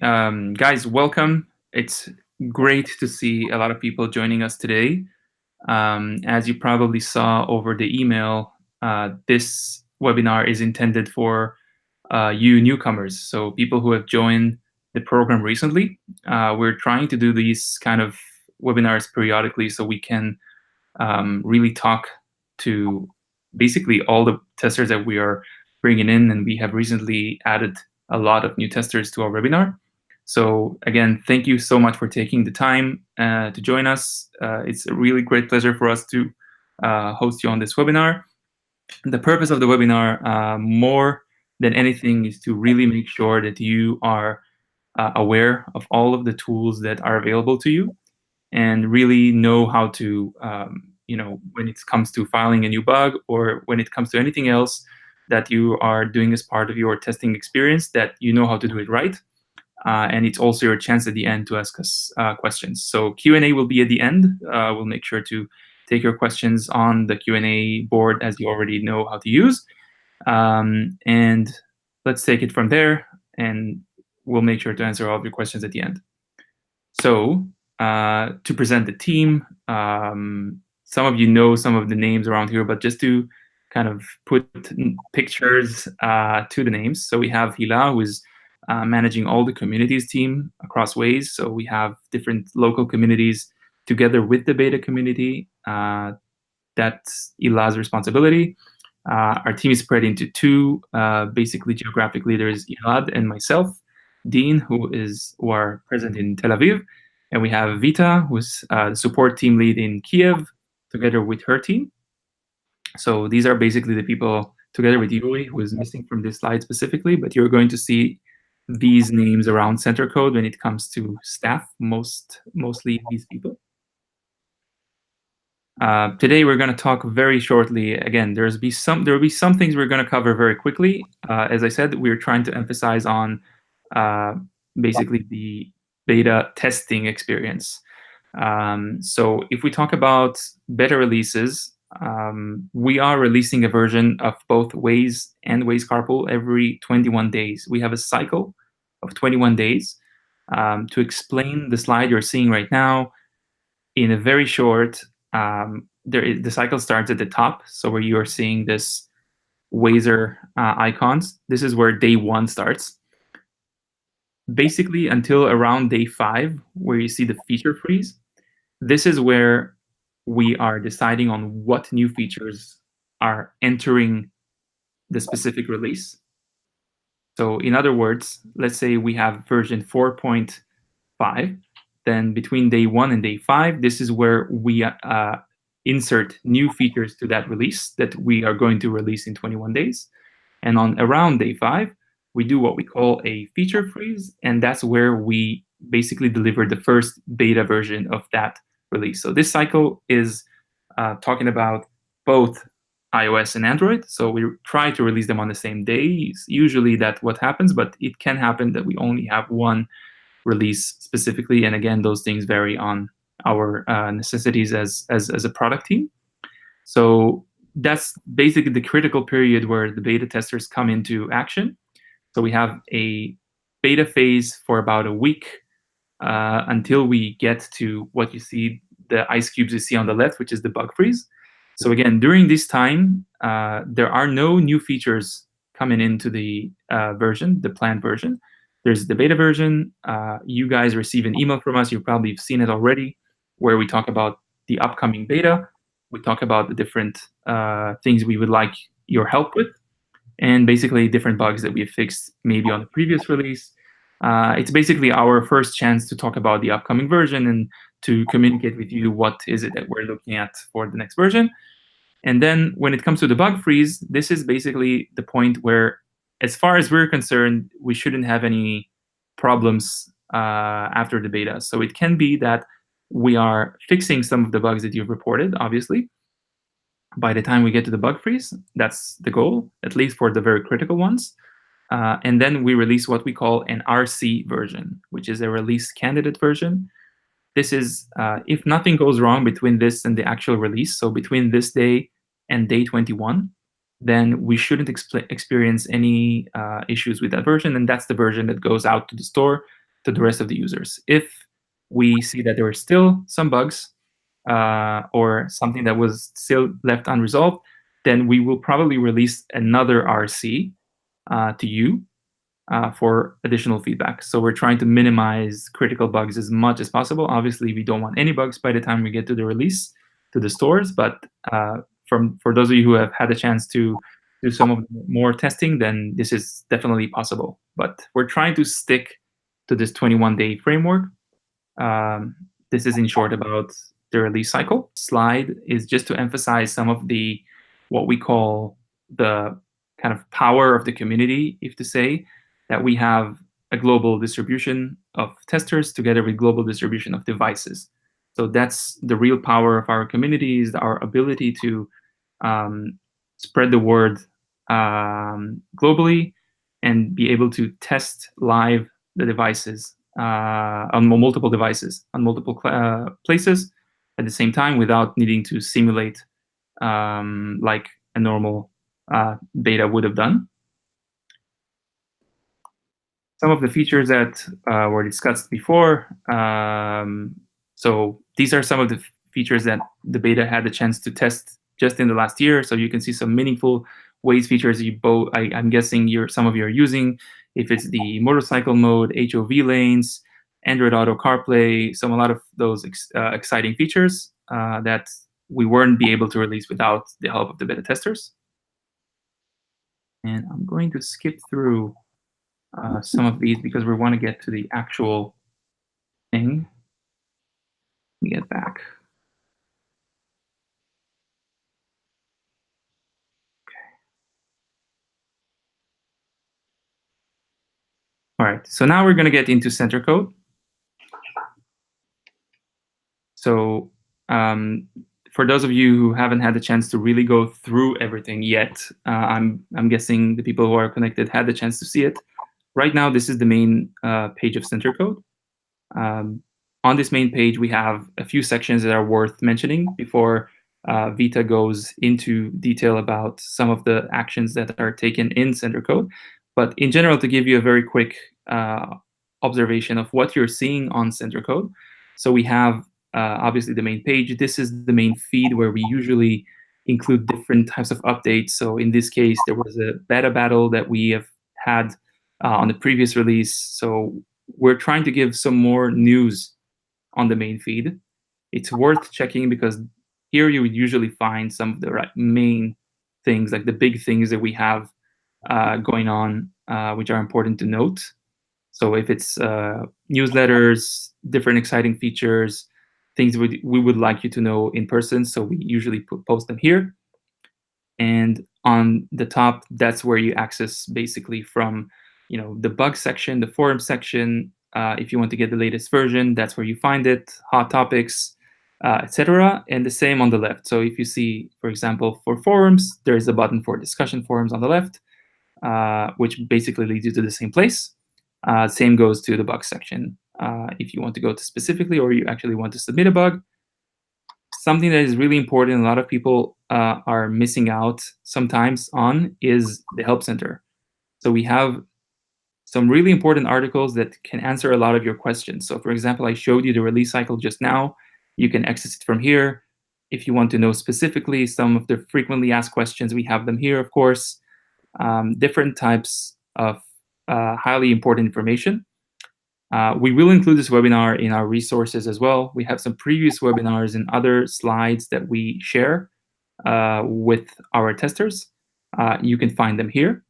Guys, welcome. It's great to see a lot of people joining us today. As you probably saw over the email, this webinar is intended for you newcomers, so people who have joined the program recently. We're trying to do these kind of webinars periodically so we can really talk to basically all the testers that we are bringing in, and we have recently added a lot of new testers to our webinar. So again, thank you so much for taking the time to join us. It's a really great pleasure for us to host you on this webinar. The purpose of the webinar, more than anything, is to really make sure that you are aware of all of the tools that are available to you and really know how to, when it comes to filing a new bug or when it comes to anything else that you are doing as part of your testing experience, that you know how to do it right. And it's also your chance at the end to ask us questions. So Q&A will be at the end. We'll make sure to take your questions on the Q&A board, as you already know how to use. And let's take it from there, and we'll make sure to answer all of your questions at the end. So to present the team, some of you know some of the names around here, but just to kind of put pictures to the names. So we have Hila, who is managing all the communities team across Waze. So we have different local communities together with the beta community. That's Hila's responsibility. Our team is spread into two, basically geographic leaders, Elad and myself, Dean, who are present in Tel Aviv, and we have Vita, who's the support team lead in Kiev, together with her team. So these are basically the people, together with Yuri, who is missing from this slide specifically, but you're going to see these names around center code when it comes to staff, mostly these people. Today we're going to talk very shortly. Again, there will be some things we're going to cover very quickly. As I said, we're trying to emphasize on basically the beta testing experience. So if we talk about beta releases, we are releasing a version of both Waze and Waze Carpool every 21 days. We have a cycle of 21 days. To explain the slide you're seeing right now, in a very short, the cycle starts at the top. So where you are seeing this Wazer icons, this is where day 1 starts. Basically until around day 5, where you see the feature freeze, this is where we are deciding on what new features are entering the specific release. So in other words, let's say we have version 4.5, then between day 1 and day 5, this is where we insert new features to that release that we are going to release in 21 days. And on around day 5, we do what we call a feature freeze, and that's where we basically deliver the first beta version of that release. So this cycle is talking about both iOS and Android. So we try to release them on the same day. Usually that's what happens, but it can happen that we only have one release specifically. And again, those things vary on our necessities as a product team. So that's basically the critical period where the beta testers come into action. So we have a beta phase for about a week until we get to what you see, the ice cubes you see on the left, which is the bug freeze. So again, during this time, there are no new features coming into the version, the planned version. There's the beta version. You guys receive an email from us. You've probably seen it already, where we talk about the upcoming beta. We talk about the different things we would like your help with, and basically different bugs that we have fixed maybe on the previous release. It's basically our first chance to talk about the upcoming version and to communicate with you what is it that we're looking at for the next version. And then when it comes to the bug freeze, this is basically the point where, as far as we're concerned, we shouldn't have any problems after the beta. So it can be that we are fixing some of the bugs that you've reported, obviously. By the time we get to the bug freeze, that's the goal, at least for the very critical ones. And then we release what we call an RC version, which is a release candidate version. This is if nothing goes wrong between this and the actual release, so between this day and day 21, then we shouldn't experience any issues with that version. And that's the version that goes out to the store to the rest of the users. If we see that there are still some bugs or something that was still left unresolved, then we will probably release another RC to you for additional feedback. So we're trying to minimize critical bugs as much as possible. Obviously, we don't want any bugs by the time we get to the release to the stores, but for those of you who have had a chance to do some of the more testing, then this is definitely possible. But we're trying to stick to this 21-day framework. Um, this is in short about the release cycle. Slide is just to emphasize some of the what we call the kind of power of the community, if to say that we have a global distribution of testers together with global distribution of devices. So that's the real power of our community, is our ability to spread the word globally and be able to test live the devices on multiple devices, on multiple places at the same time without needing to simulate like a normal beta would have done. Some of the features that were discussed before. So these are some of the features that the beta had the chance to test just in the last year. So you can see some meaningful Waze features I'm guessing some of you are using. If it's the motorcycle mode, HOV lanes, Android Auto CarPlay, a lot of those exciting features that we weren't be able to release without the help of the beta testers. And I'm going to skip through some of these because we want to get to the actual thing. Let me get back. All right, so now we're going to get into center code. So for those of you who haven't had the chance to really go through everything yet, I'm guessing the people who are connected had the chance to see it. Right now, this is the main page of center code. On this main page, we have a few sections that are worth mentioning before Vita goes into detail about some of the actions that are taken in center code. But in general, to give you a very quick observation of what you're seeing on center code. So we have obviously the main page. This is the main feed where we usually include different types of updates. So in this case, there was a beta battle that we have had on the previous release. So we're trying to give some more news on the main feed. It's worth checking because here you would usually find some of the main things, like the big things that we have going on, which are important to note. So if it's newsletters, different exciting features, things we would like you to know in person, so we usually post them here. And on the top, that's where you access basically from the bug section, the forum section. If you want to get the latest version, that's where you find it, hot topics, etc. And the same on the left. So if you see, for example, for forums, there is a button for discussion forums on the left, which basically leads you to the same place. Same goes to the bug section. If you want to go to specifically, or you actually want to submit a bug, something that is really important, a lot of people are missing out sometimes on, is the help center. So we have some really important articles that can answer a lot of your questions. So for example, I showed you the release cycle just now. You can access it from here. If you want to know specifically some of the frequently asked questions, we have them here, of course. Different types of highly important information. We will include this webinar in our resources as well. We have some previous webinars and other slides that we share with our testers. You can find them here.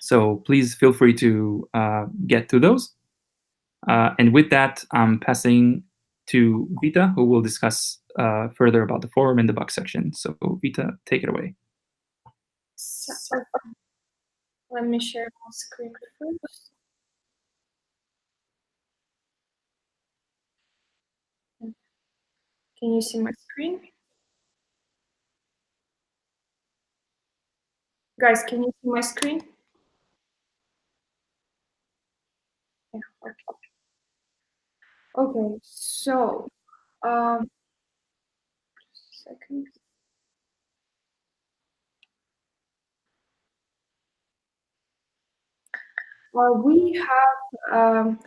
So please feel free to get to those. And with that, I'm passing to Vita, who will discuss further about the forum and the bug section. So Vita, take it away. So, let me share my screen first. Can you see my screen? Guys, can you see my screen? Yeah, okay, so second. We have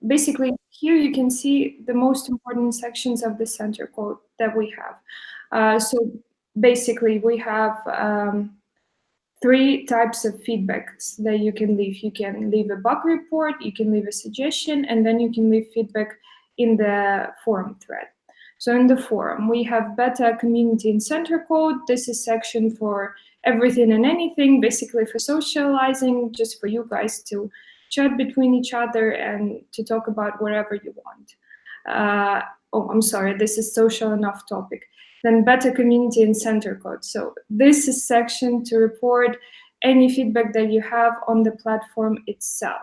basically here you can see the most important sections of the center code that we have. So basically we have three types of feedbacks that you can leave. You can leave a bug report, you can leave a suggestion, and then you can leave feedback in the forum thread. So in the forum, we have beta community and center code. This is section for everything and anything, basically for socializing, just for you guys to chat between each other and to talk about whatever you want. Oh, I'm sorry, this is social and off topic. Then beta community and center code. So this is section to report any feedback that you have on the platform itself.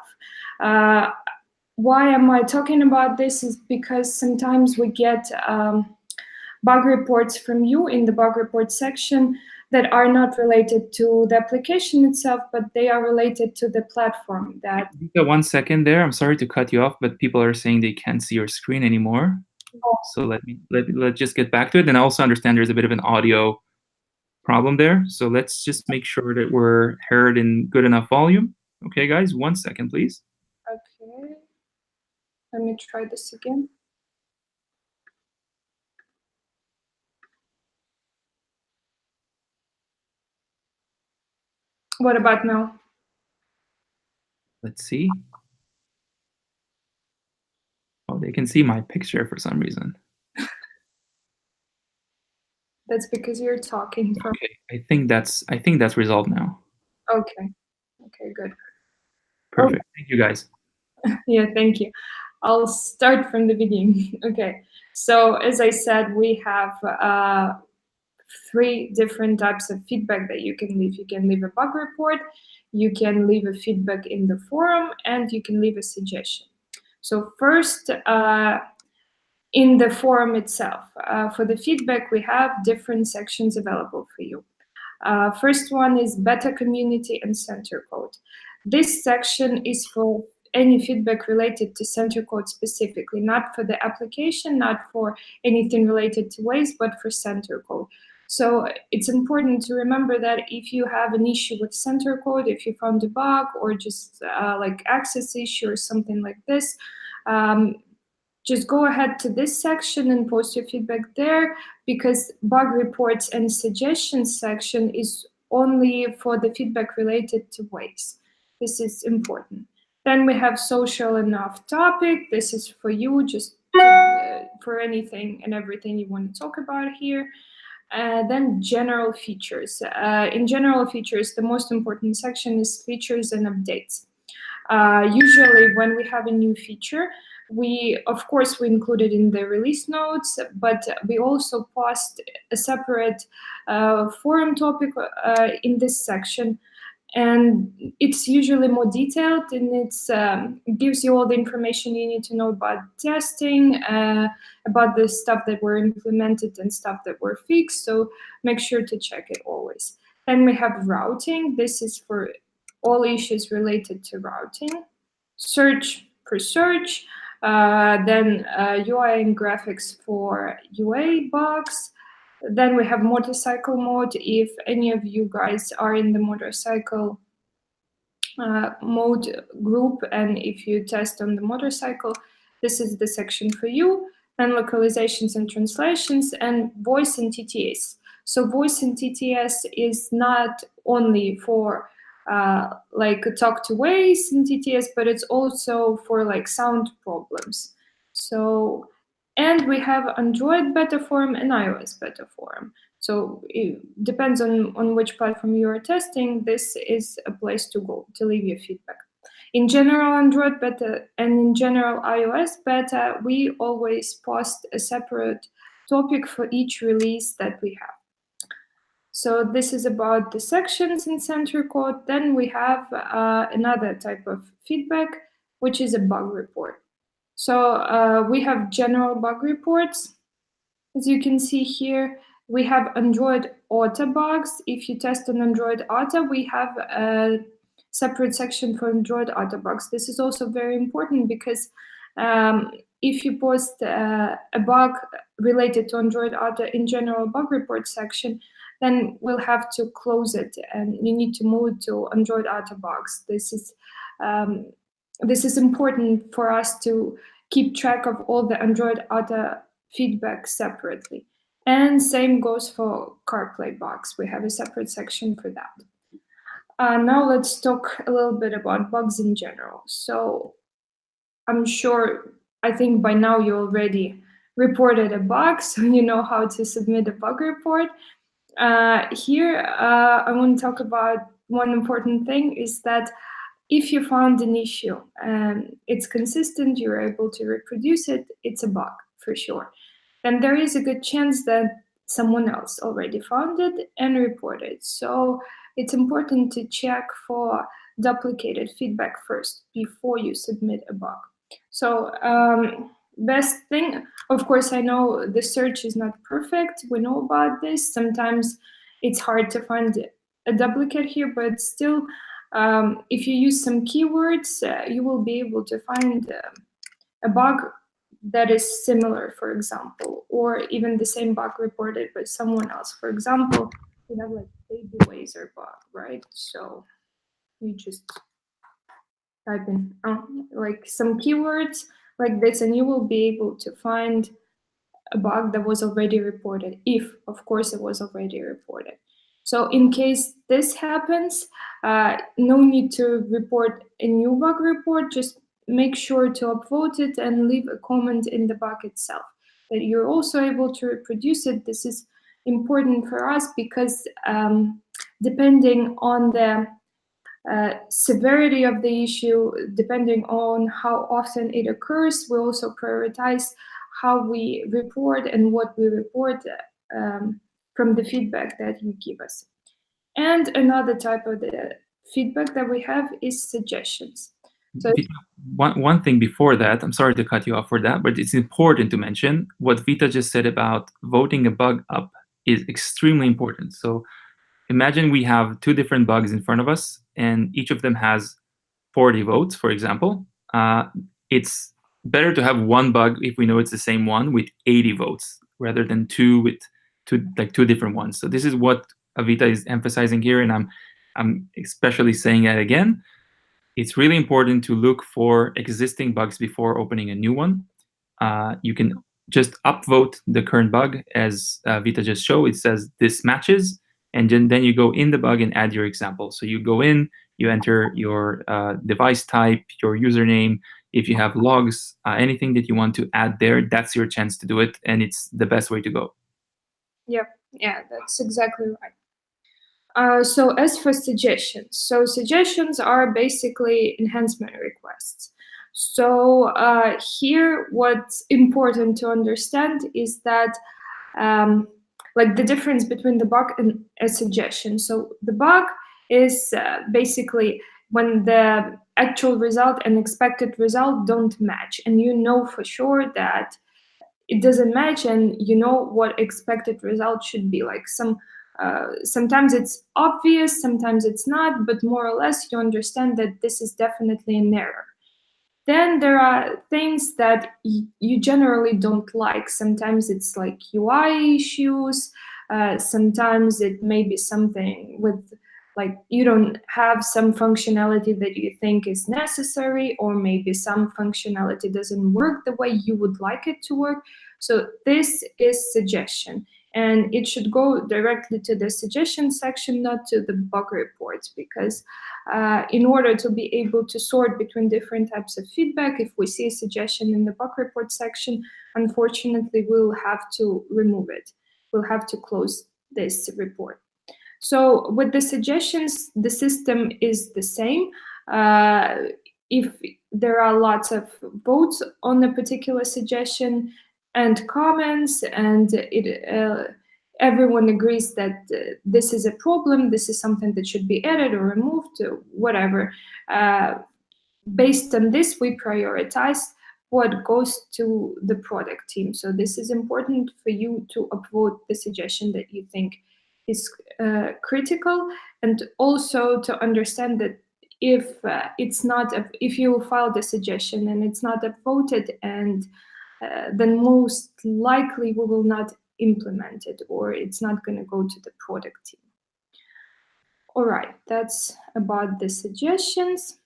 Why am I talking about this is because sometimes we get bug reports from you in the bug report section that are not related to the application itself, but they are related to the platform that. Vika, 1 second there. I'm sorry to cut you off, but people are saying they can't see your screen anymore. So let's just get back to it. And I also understand there's a bit of an audio problem there. So let's just make sure that we're heard in good enough volume. Okay, guys, 1 second, please. Okay. Let me try this again. What about now? Let's see. Oh, they can see my picture for some reason. That's because you're talking from. Okay, I think that's resolved now. Okay. Okay, good. Perfect. Thank you, guys. Yeah, thank you. I'll start from the beginning. Okay. So as I said, we have three different types of feedback that you can leave. You can leave a bug report, you can leave a feedback in the forum, and you can leave a suggestion. So first, in the forum itself, for the feedback, we have different sections available for you. First one is beta community and center code. This section is for any feedback related to center code specifically, not for the application, not for anything related to Waze, but for center code. So it's important to remember that if you have an issue with center code, if you found a bug or just like access issue or something like this, just go ahead to this section and post your feedback there, because bug reports and suggestions section is only for the feedback related to Waze. This is important. Then we have social and off topic. This is for you, just for anything and everything you want to talk about here. Then general features. In general features, the most important section is features and updates. Usually when we have a new feature, of course we include it in the release notes, but we also post a separate forum topic in this section, and it's usually more detailed, and it gives you all the information you need to know about testing, about the stuff that were implemented and stuff that were fixed, so make sure to check it always. Then we have routing. This is for all issues related to routing. Search for search, then UI and graphics for UA bugs. Then we have motorcycle mode. If any of you guys are in the motorcycle mode group, and if you test on the motorcycle, this is the section for you. Then localizations and translations, and voice and TTS. So voice and TTS is not only for like talk to Waze in TTS, but it's also for like sound problems. So, and we have Android beta forum and iOS beta forum. So it depends on which platform you are testing. This is a place to go to leave your feedback. In general Android beta and in general iOS beta, we always post a separate topic for each release that we have. So this is about the sections in center code. Then we have another type of feedback, which is a bug report. So we have general bug reports. As you can see here, we have Android Auto bugs. If you test on Android Auto, we have a separate section for Android Auto bugs. This is also very important because if you post a bug related to Android Auto in general bug report section, then we'll have to close it and you need to move to Android Auto bugs. This is this is important for us to keep track of all the Android Auto feedback separately. And same goes for CarPlay box. We have a separate section for that. Now let's talk a little bit about bugs in general. So I'm sure, I think by now you already reported a bug, so you know how to submit a bug report. Here, I want to talk about one important thing is that if you found an issue and it's consistent, you're able to reproduce it, it's a bug for sure. Then there is a good chance that someone else already found it and reported. So it's important to check for duplicated feedback first before you submit a bug. So best thing, of course, I know the search is not perfect. We know about this. Sometimes it's hard to find a duplicate here, but still, if you use some keywords, you will be able to find a bug that is similar, for example, or even the same bug reported by someone else. For example, we have like baby Wazer bug, right? So you just type in like some keywords like this, and you will be able to find a bug that was already reported, if, of course, it was already reported. So in case this happens, no need to report a new bug report, just make sure to upvote it and leave a comment in the bug itself, that you're also able to reproduce it. This is important for us because depending on the severity of the issue, depending on how often it occurs, we also prioritize how we report and what we report from the feedback that you give us. And another type of the feedback that we have is suggestions. So one thing before that, I'm sorry to cut you off for that, but it's important to mention what Vita just said about voting a bug up is extremely important. So imagine we have two different bugs in front of us, and each of them has 40 votes, for example. It's better to have one bug if we know it's the same one with 80 votes rather than two with two different ones. So this is what Avita is emphasizing here, and I'm especially saying that again. It's really important to look for existing bugs before opening a new one. You can just upvote the current bug, as Vita just showed. It says this matches, and then you go in the bug and add your example. So you go in, you enter your device type, your username. If you have logs, anything that you want to add there, that's your chance to do it, and it's the best way to go. yeah, that's exactly right. So as for suggestions, so suggestions are basically enhancement requests. So here, what's important to understand is that like the difference between the bug and a suggestion. So the bug is basically when the actual result and expected result don't match, and you know for sure that it doesn't match, and you know what expected result should be. Like sometimes it's obvious, sometimes it's not, but more or less you understand that this is definitely an error. Then there are things that you generally don't like. Sometimes it's like UI issues. Sometimes it may be something with like you don't have some functionality that you think is necessary, or maybe some functionality doesn't work the way you would like it to work. So this is suggestion, and it should go directly to the suggestion section, not to the bug reports, because in order to be able to sort between different types of feedback, if we see a suggestion in the bug report section, unfortunately we'll have to remove it. We'll have to close this report. So with the suggestions, the system is the same. If there are lots of votes on a particular suggestion and comments, and everyone agrees that this is a problem, this is something that should be added or removed, or whatever. Based on this, we prioritize what goes to the product team. So this is important for you to upvote the suggestion that you think is critical, and also to understand that if it's not, if you filed a suggestion and it's not upvoted, and then most likely we will not implement it, or it's not going to go to the product team. All right, that's about the suggestions.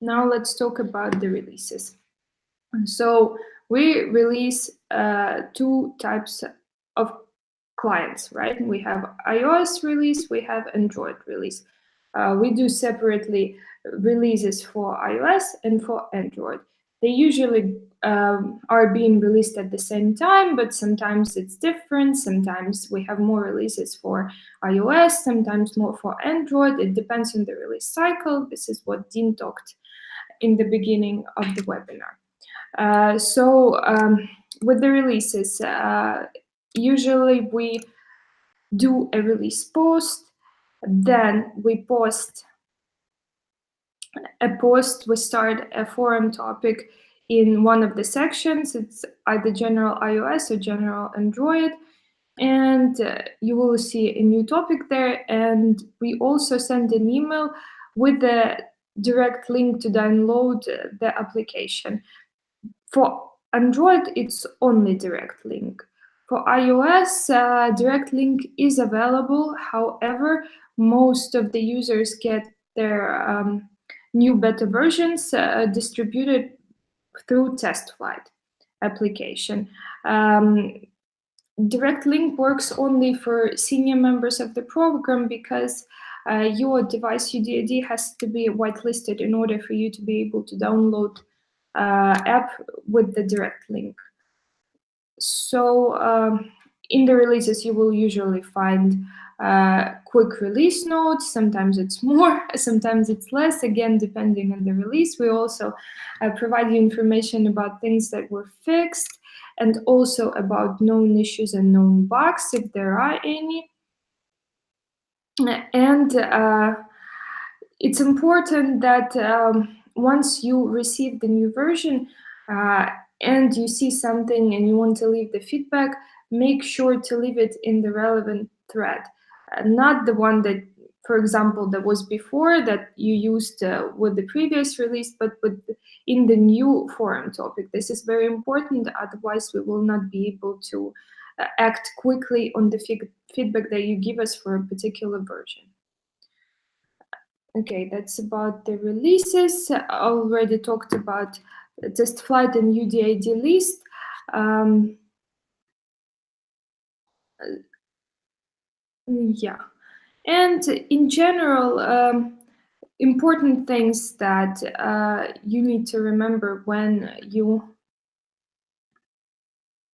Now let's talk about the releases. So we release two types of clients, right? We have iOS release, we have Android release. We do separately releases for iOS and for Android. They usually are being released at the same time, but sometimes it's different. Sometimes we have more releases for iOS, sometimes more for Android. It depends on the release cycle. This is what Dean talked in the beginning of the webinar. With the releases, usually we do a release post, then we post a post, we start a forum topic in one of the sections. It's either general iOS or general Android. And you will see a new topic there. And we also send an email with the direct link to download the application. For Android, it's only direct link. For iOS, direct link is available. However, most of the users get their new beta versions distributed through test flight application. Direct link works only for senior members of the program because your device UDID has to be whitelisted in order for you to be able to download app with the direct link. So in the releases, you will usually find quick release notes. Sometimes it's more, sometimes it's less, again, depending on the release. We also provide you information about things that were fixed and also about known issues and known bugs, if there are any. And it's important that once you receive the new version and you see something and you want to leave the feedback, make sure to leave it in the relevant thread, not the one that, for example, that was before that you used with the previous release, but in the new forum topic. This is very important, otherwise we will not be able to act quickly on the feedback that you give us for a particular version. Okay, that's about the releases. I already talked about test flight and UDID list. Yeah, and in general, important things that you need to remember when you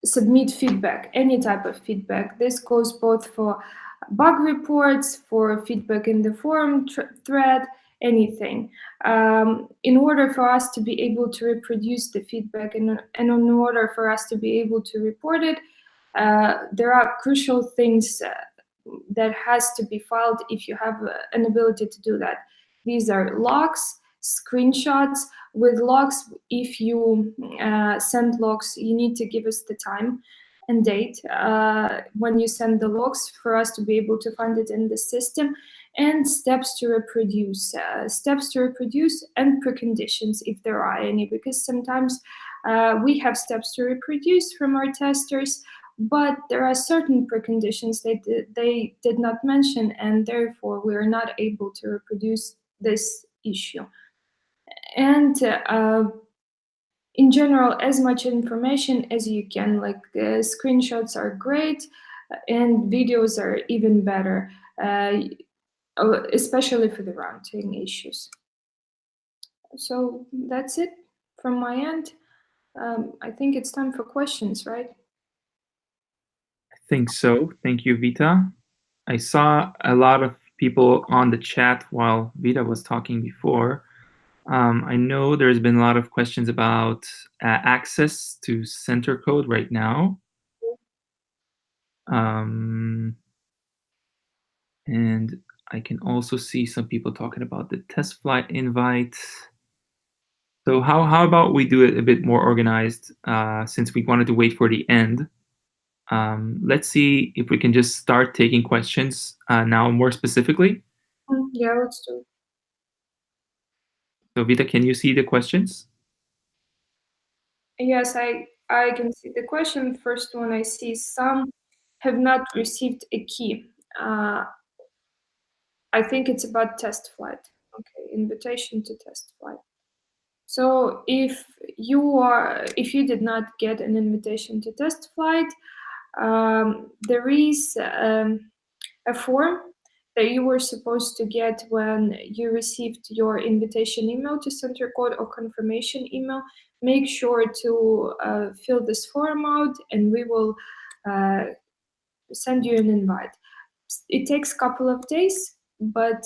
submit feedback, any type of feedback. This goes both for bug reports, for feedback in the forum thread, anything. In order for us to be able to reproduce the feedback and in order for us to be able to report it, there are crucial things that has to be filed if you have an ability to do that. These are logs, screenshots. With logs, if you send logs, you need to give us the time and date when you send the logs for us to be able to find it in the system, and steps to reproduce and preconditions if there are any, because sometimes we have steps to reproduce from our testers, but there are certain preconditions that they did not mention, and therefore we are not able to reproduce this issue. And in general, as much information as you can, like screenshots are great and videos are even better, especially for the routing issues. So that's it from my end. I think it's time for questions, right? I think so. Thank you, Vita. I saw a lot of people on the chat while Vita was talking before. I know there's been a lot of questions about access to center code right now. And I can also see some people talking about the test flight invite. So how about we do it a bit more organized since we wanted to wait for the end. Let's see if we can just start taking questions now more specifically. Yeah, let's do it. So Vita, can you see the questions? Yes, I can see the question. First one I see, some have not received a key. I think it's about test flight. Okay, invitation to test flight. So if you did not get an invitation to test flight, there is a form that you were supposed to get when you received your invitation email to center code or confirmation email. Make sure to fill this form out, and we will uh, send you an invite. It takes a couple of days, but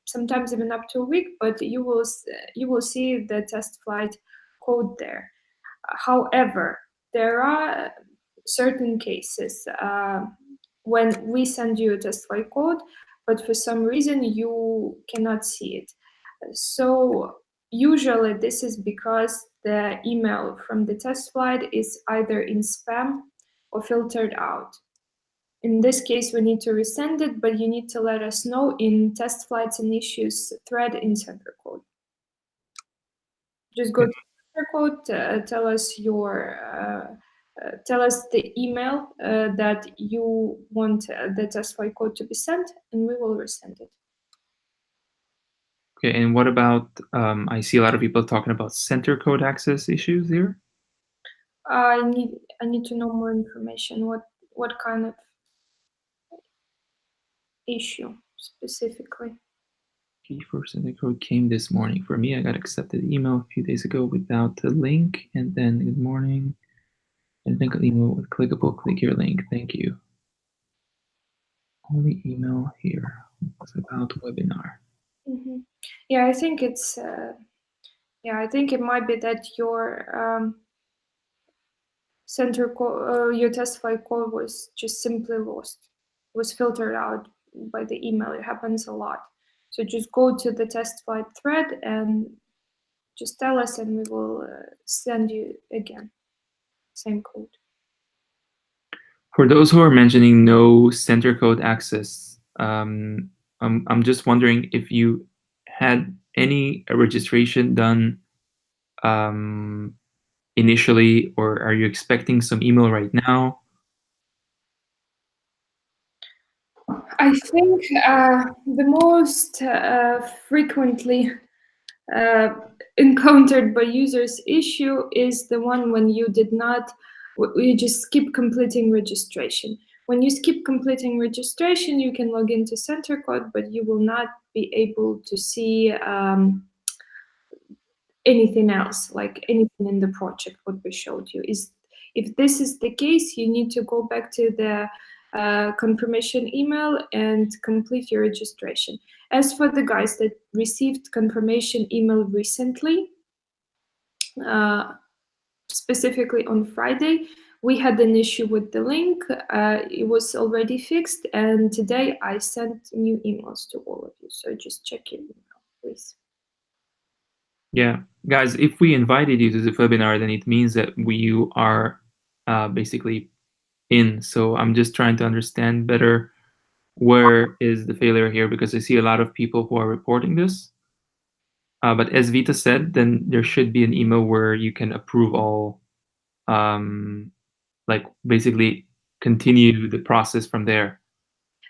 sometimes even up to a week. But you will see the test flight code there. However, there are certain cases when we send you a test flight code, but for some reason you cannot see it. So usually this is because the email from the test flight is either in spam or filtered out. In this case, we need to resend it, but you need to let us know in test flights and issues thread in center code. Just go to center code, tell us the email that you want the test flight code to be sent, and we will resend it. Okay, and what about, I see a lot of people talking about center code access issues here. I need to know more information. What kind of issue specifically? Key for center code came this morning. For me, I got accepted email a few days ago without the link, and then good morning, and then email with clickable, click your link. Thank you. Only email here was about webinar. Mm-hmm. Yeah, I think it's. I think it might be that your your test flight code was just simply lost, was filtered out by the email. It happens a lot. So just go to the test flight thread and just tell us, and we will send you again same code. For those who are mentioning no center code access, I'm just wondering if you had any registration done initially, or are you expecting some email right now? I think the most frequently encountered by users issue is the one when you did not, you just skip completing registration. When you skip completing registration, you can log into center code, but you will not be able to see anything else, like anything in the project what we showed you. Is if this is the case, you need to go back to the confirmation email and complete your registration. As for the guys that received confirmation email recently, specifically on Friday, we had an issue with the link. It was already fixed, and today I sent new emails to all of you. So just check your email, please. Yeah, guys, if we invited you to the webinar, then it means that we are basically in. So I'm just trying to understand better where is the failure here, because I see a lot of people who are reporting this. But as Vita said, then there should be an email where you can approve all, like basically continue the process from there.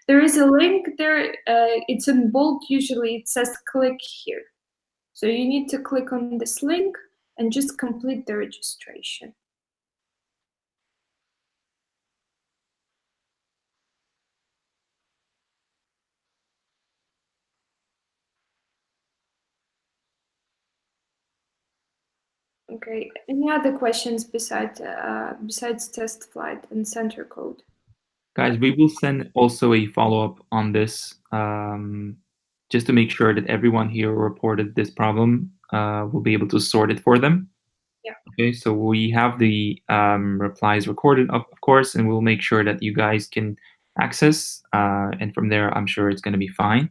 There is a link there. It's in bold. Usually it says click here. So you need to click on this link and just complete the registration. Okay. Any other questions besides test flight and center code? Guys, we will send also a follow-up on this, just to make sure that everyone here who reported this problem will be able to sort it for them. Yeah. Okay, so we have the replies recorded, of course, and we'll make sure that you guys can access, and from there, I'm sure it's going to be fine.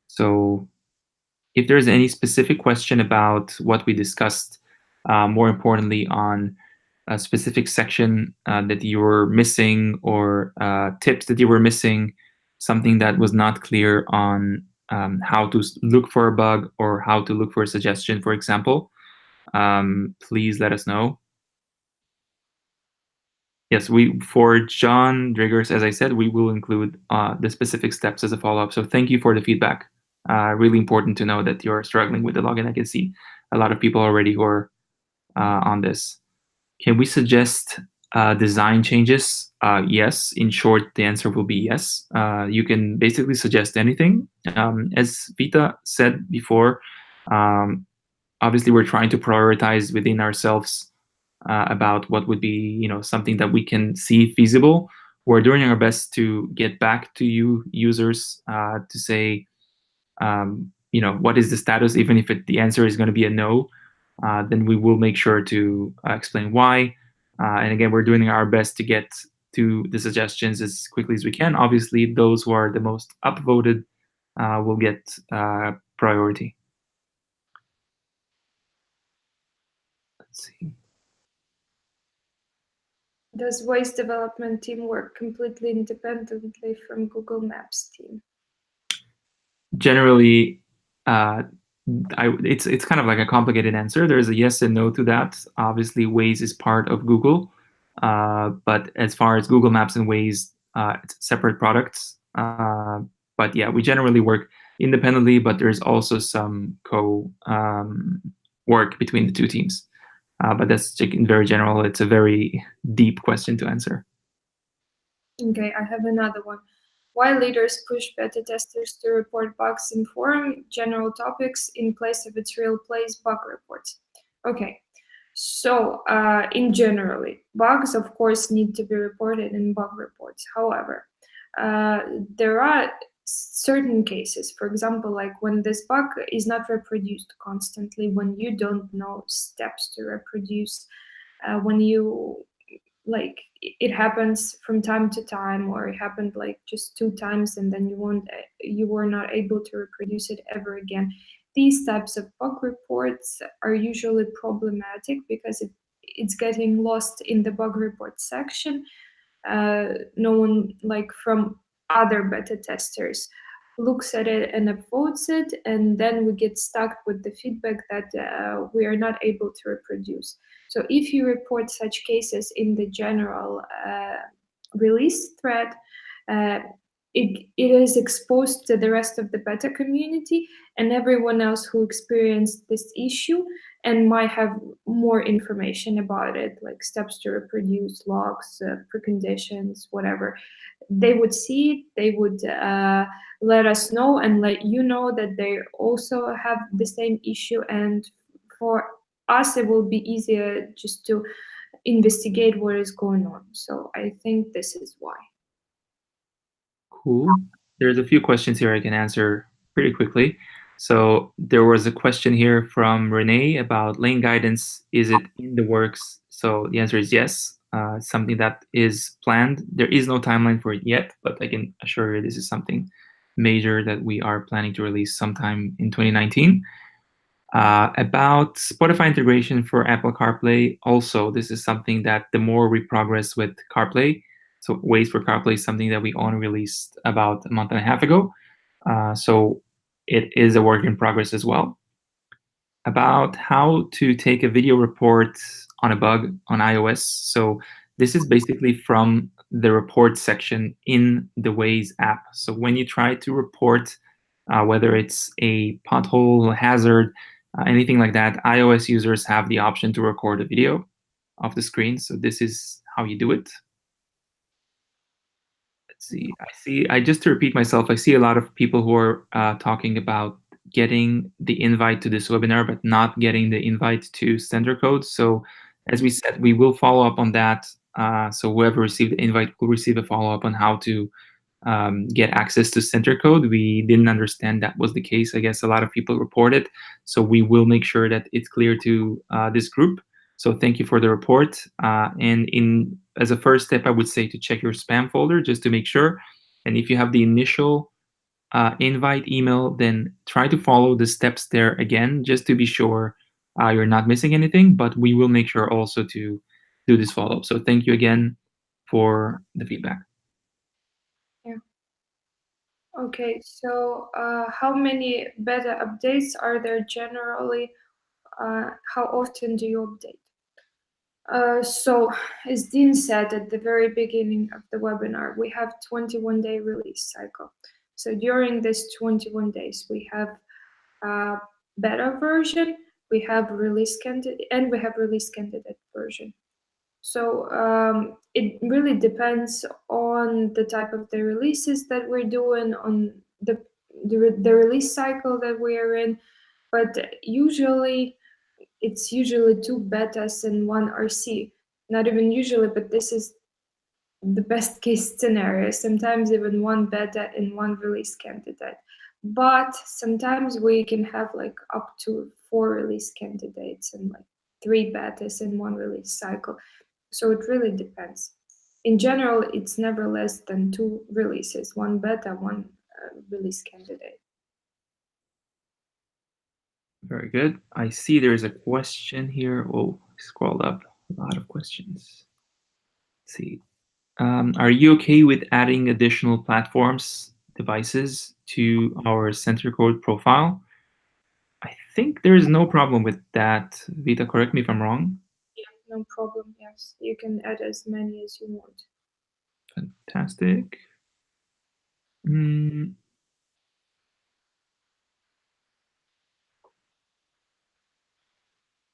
So if there's any specific question about what we discussed, more importantly on a specific section that you were missing, or tips that you were missing, something that was not clear on how to look for a bug or how to look for a suggestion, for example, please let us know. Yes, for John Driggers, as I said, we will include the specific steps as a follow-up. So thank you for the feedback. Really important to know that you're struggling with the login, I can see. a lot of people already who are on this. Can we suggest design changes? Yes. In short, the answer will be yes. You can basically suggest anything. As Vita said before, um, obviously we're trying to prioritize within ourselves about what would be, something that we can see feasible. We're doing our best to get back to you users to say, what is the status, even if the answer is going to be a no. Then we will make sure to explain why. And again, we're doing our best to get to the suggestions as quickly as we can. Obviously, those who are the most upvoted will get priority. Let's see. Does Waze development team work completely independently from Google Maps team? Generally, it's kind of like a complicated answer. There's a yes and no to that. Obviously, Waze is part of Google, but as far as Google Maps and Waze, it's separate products. But yeah, we generally work independently, but there's also some work between the two teams. But that's in very general. It's a very deep question to answer. Okay, I have another one. Why leaders push beta testers to report bugs in forum general topics in place of its real place bug reports? Okay, so in generally, bugs of course need to be reported in bug reports. However, there are certain cases, for example, like when this bug is not reproduced constantly, when you don't know steps to reproduce, when you like it happens from time to time, or it happened like just 2 times and then you were not able to reproduce it ever again. These types of bug reports are usually problematic because it's getting lost in the bug report section. No one like from other beta testers looks at it and upvotes it, and then we get stuck with the feedback that we are not able to reproduce. So if you report such cases in the general release thread, uh, it is exposed to the rest of the beta community and everyone else who experienced this issue and might have more information about it, like steps to reproduce, logs, preconditions, whatever. They would see it, they would let us know and let you know that they also have the same issue. And for us, it will be easier just to investigate what is going on. So I think this is why. Cool. There's a few questions here I can answer pretty quickly. So there was a question here from Renee about lane guidance. Is it in the works? So the answer is yes. It's something that is planned. There is no timeline for it yet, but I can assure you this is something major that we are planning to release sometime in 2019. About Spotify integration for Apple CarPlay, also, this is something that the more we progress with CarPlay, so Waze for CarPlay is something that we only released about a month and a half ago. So it is a work in progress as well. About how to take a video report on a bug on iOS. So this is basically from the report section in the Waze app. So when you try to report, whether it's a pothole, hazard, anything like that, iOS users have the option to record a video of the screen. So this is how you do it. Let's see. Just to repeat myself, I see a lot of people who are talking about getting the invite to this webinar, but not getting the invite to Center Code. So as we said, we will follow up on that. So whoever received the invite will receive a follow-up on how to get access to Center Code. We didn't understand that was the case. I guess a lot of people reported. So we will make sure that it's clear to this group. So thank you for the report. And as a first step, I would say to check your spam folder just to make sure. And if you have the initial invite email, then try to follow the steps there again, just to be sure you're not missing anything. But we will make sure also to do this follow-up. So thank you again for the feedback. Yeah. Okay, so how many beta updates are there generally? How often do you update? So, as Dean said at the very beginning of the webinar, we have 21-day release cycle. So during this 21 days, we have a beta version, we have release candidate, and we have release candidate version. So it really depends on the type of the releases that we're doing, on the release cycle that we are in. But usually, it's usually two betas and one RC. Not even usually, but this is the best case scenario. Sometimes even one beta and one release candidate. But sometimes we can have like up to 4 release candidates and like 3 betas in one release cycle. So it really depends. In general, it's never less than 2 releases, one beta, one release candidate. Very good. I see there's a question here. Oh, I scrolled up. A lot of questions. Let's see. Are you okay with adding additional platforms, devices to our center code profile? I think there is no problem with that. Vita, correct me if I'm wrong. Yeah, no problem. Yes, you can add as many as you want. Fantastic. Mm,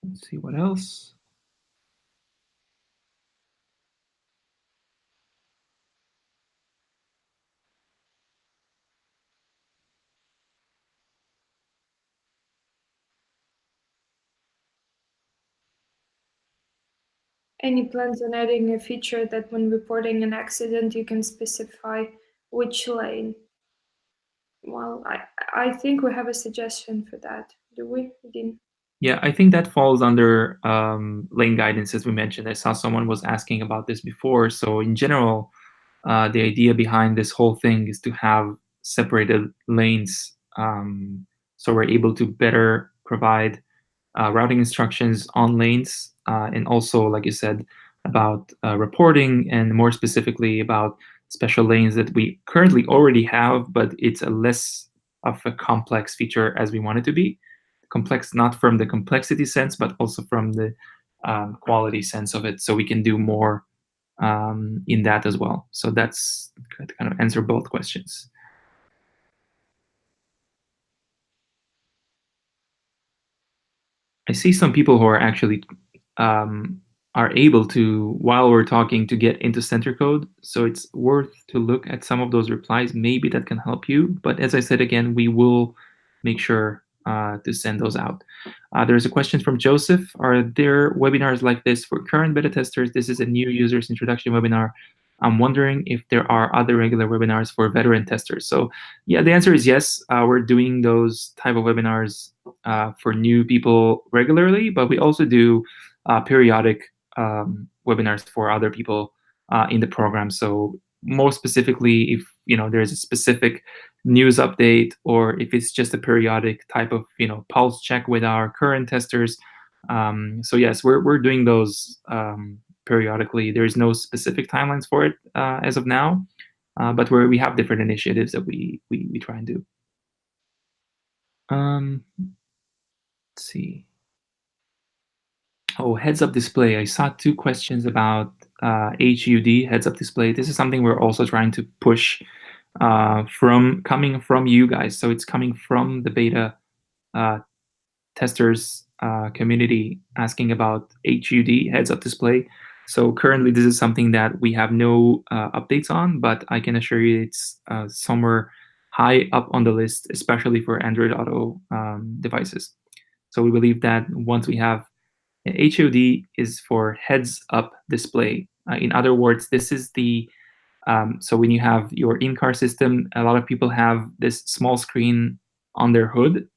let's see what else. Any plans on adding a feature that when reporting an accident, you can specify which lane? Well, I think we have a suggestion for that. Do we, Dean? Yeah, I think that falls under lane guidance, as we mentioned. I saw someone was asking about this before. So in general, the idea behind this whole thing is to have separated lanes, so we're able to better provide routing instructions on lanes, and also, like you said, about reporting, and more specifically about special lanes that we currently already have, but it's a less of a complex feature as we want it to be. Complex not from the complexity sense, but also from the quality sense of it, so we can do more in that as well. So that's to kind of answer both questions. I see some people who are actually are able to, while we're talking, to get into center code. So it's worth to look at some of those replies. Maybe that can help you. But as I said again, we will make sure to send those out. There's a question from Joseph. Are there webinars like this for current beta testers? This is a new users introduction webinar. I'm wondering if there are other regular webinars for veteran testers. So yeah, the answer is yes. We're doing those type of webinars for new people regularly, but we also do periodic webinars for other people in the program. So more specifically, if there's a specific news update, or if it's just a periodic type of pulse check with our current testers. So yes, we're doing those periodically. There's no specific timelines for it as of now, but we have different initiatives that we try and do. Let's see. Oh, heads-up display. I saw 2 questions about HUD, heads-up display. This is something we're also trying to push coming from you guys. So it's coming from the beta testers community asking about HUD, heads-up display. So currently, this is something that we have no updates on, but I can assure you it's somewhere high up on the list, especially for Android Auto devices. So we believe that once we have HUD is for heads-up display. In other words, this is the so when you have your in-car system, a lot of people have this small screen on their hood,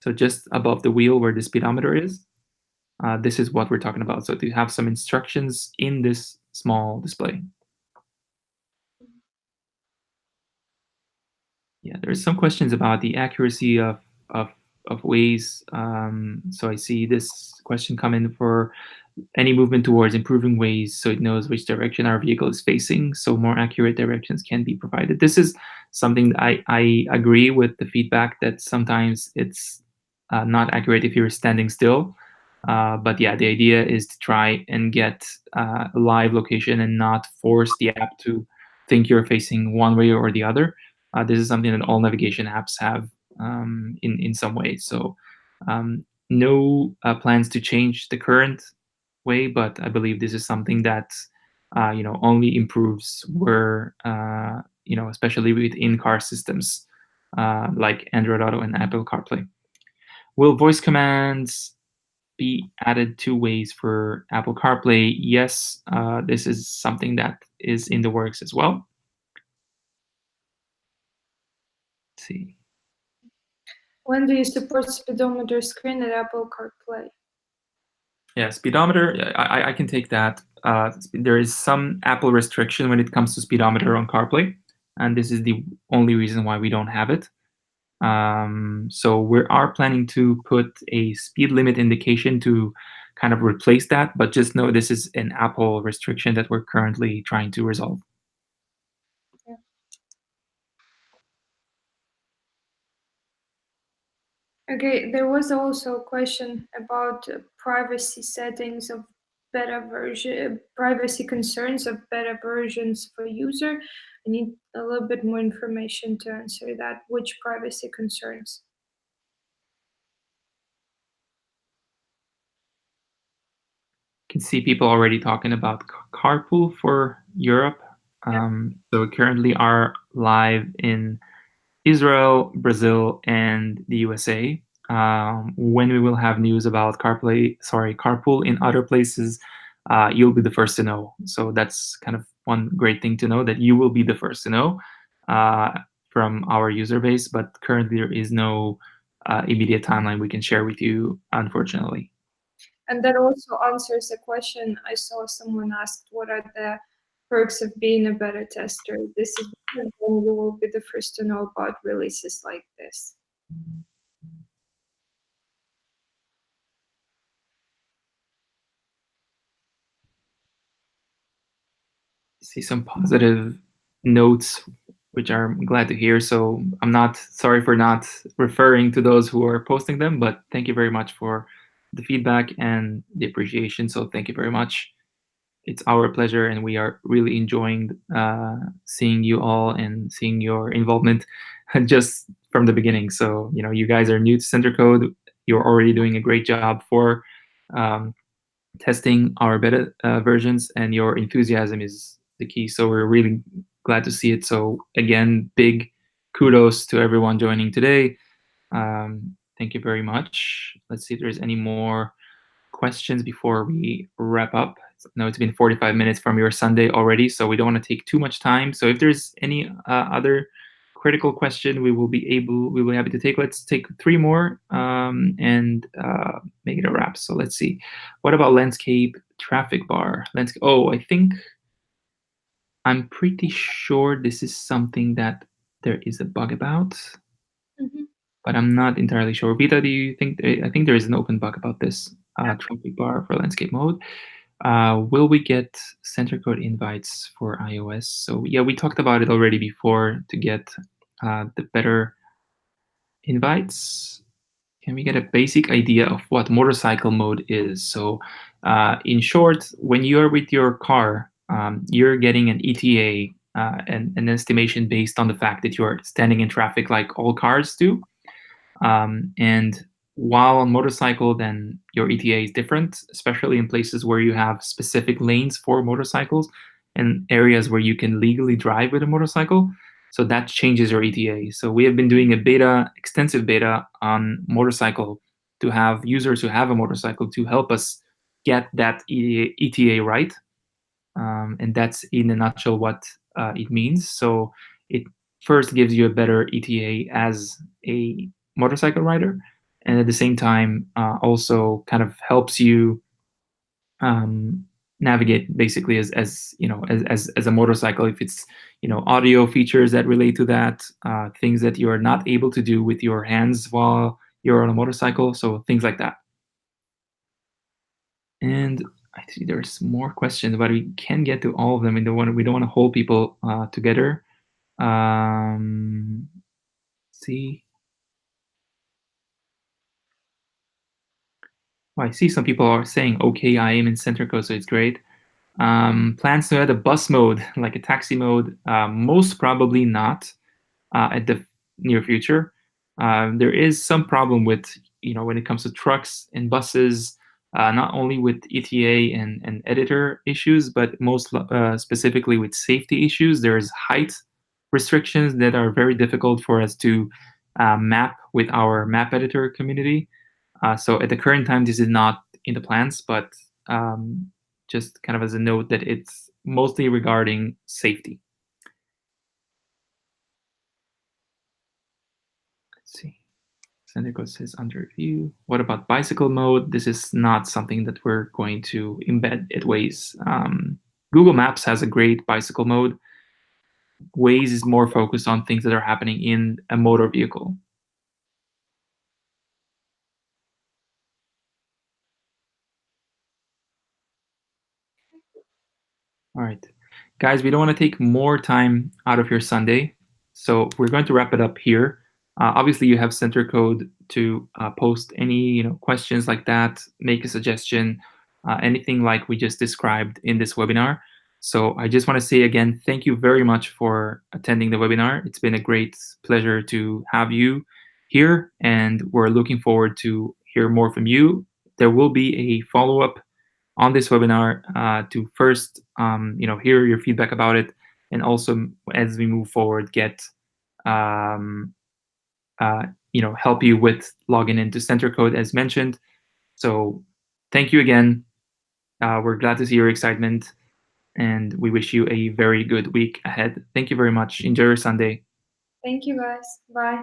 so just above the wheel where the speedometer is. This is what we're talking about. So to have some instructions in this small display. Yeah, there's some questions about the accuracy of Waze. So I see this question come in for any movement towards improving Waze so it knows which direction our vehicle is facing, so more accurate directions can be provided. This is something that I agree with the feedback that sometimes it's not accurate if you're standing still. But yeah, the idea is to try and get a live location and not force the app to think you're facing one way or the other. This is something that all navigation apps have in some ways. So no plans to change the current way, but I believe this is something that only improves where especially with in-car systems like Android Auto and Apple CarPlay. Will voice commands be added to Waze for Apple CarPlay? Yes, this is something that is in the works as well. Let's see. When do you support speedometer screen at Apple CarPlay? Yeah, speedometer, I can take that. There is some Apple restriction when it comes to speedometer on CarPlay, and this is the only reason why we don't have it. So we are planning to put a speed limit indication to kind of replace that, but just know this is an Apple restriction that we're currently trying to resolve. Yeah. Okay, there was also a question about privacy settings of beta version, privacy concerns of beta versions for user. I need a little bit more information to answer that. Which privacy concerns? Can see people already talking about carpool for Europe. So we currently are live in Israel, Brazil, and the USA. When we will have news about carpool in other places, you'll be the first to know. So that's kind of one great thing to know, that you will be the first to know uh, from our user base. But currently, there is no immediate timeline we can share with you, unfortunately. And that also answers a question I saw someone asked, what are the perks of being a beta tester? This is when you will be the first to know about releases like this. See some positive notes, which I'm glad to hear. So I'm not sorry for not referring to those who are posting them, but thank you very much for the feedback and the appreciation. So thank you very much. It's our pleasure, and we are really enjoying seeing you all and seeing your involvement just from the beginning. So you guys are new to Center Code. You're already doing a great job for um, testing our beta versions, and your enthusiasm is the key. So we're really glad to see it. So again, big kudos to everyone joining today. Thank you very much. Let's see if there's any more questions before we wrap up. No, it's been 45 minutes from your Sunday already, so we don't want to take too much time. So if there's any other critical question, we will be happy to take. Let's take three more and make it a wrap. So let's see. What about landscape traffic bar? I think I'm pretty sure this is something that there is a bug about, but I'm not entirely sure. Vita, do you think? I think there is an open bug about this traffic bar for landscape mode. Will we get center code invites for iOS? So yeah, we talked about it already before to get the better invites. Can we get a basic idea of what motorcycle mode is? So in short, when you're with your car, you're getting an ETA, an estimation based on the fact that you're standing in traffic like all cars do. And while on motorcycle, then your ETA is different, especially in places where you have specific lanes for motorcycles and areas where you can legally drive with a motorcycle. So that changes your ETA. So we have been doing extensive beta on motorcycle to have users who have a motorcycle to help us get that ETA right. And that's in a nutshell what it means. So it first gives you a better ETA as a motorcycle rider, and at the same time also kind of helps you navigate basically as a motorcycle. If it's audio features that relate to that, things that you are not able to do with your hands while you're on a motorcycle, so things like that. And I see there's more questions, but we can get to all of them. We don't want to hold people together. See, I see some people are saying, "Okay, I am in center code, so it's great." Plans to add a bus mode, like a taxi mode? Most probably not at the near future. There is some problem with when it comes to trucks and buses, not only with ETA and editor issues, but most specifically with safety issues. There's height restrictions that are very difficult for us to map with our map editor community. So at the current time, this is not in the plans, but um, just kind of as a note that it's mostly regarding safety. Let's see. Sandico says under review. What about bicycle mode? This is not something that we're going to embed at Waze. Google Maps has a great bicycle mode. Waze is more focused on things that are happening in a motor vehicle. All right. Guys, we don't want to take more time out of your Sunday, so we're going to wrap it up here. Obviously, you have center code to post any questions like that, make a suggestion, anything like we just described in this webinar. So I just want to say again, thank you very much for attending the webinar. It's been a great pleasure to have you here, and we're looking forward to hear more from you. There will be a follow-up on this webinar to first hear your feedback about it, and also as we move forward get um, help you with logging into center code as mentioned. So thank you again. We're glad to see your excitement, and we wish you a very good week ahead. Thank you very much. Enjoy your Sunday. Thank you, guys. Bye.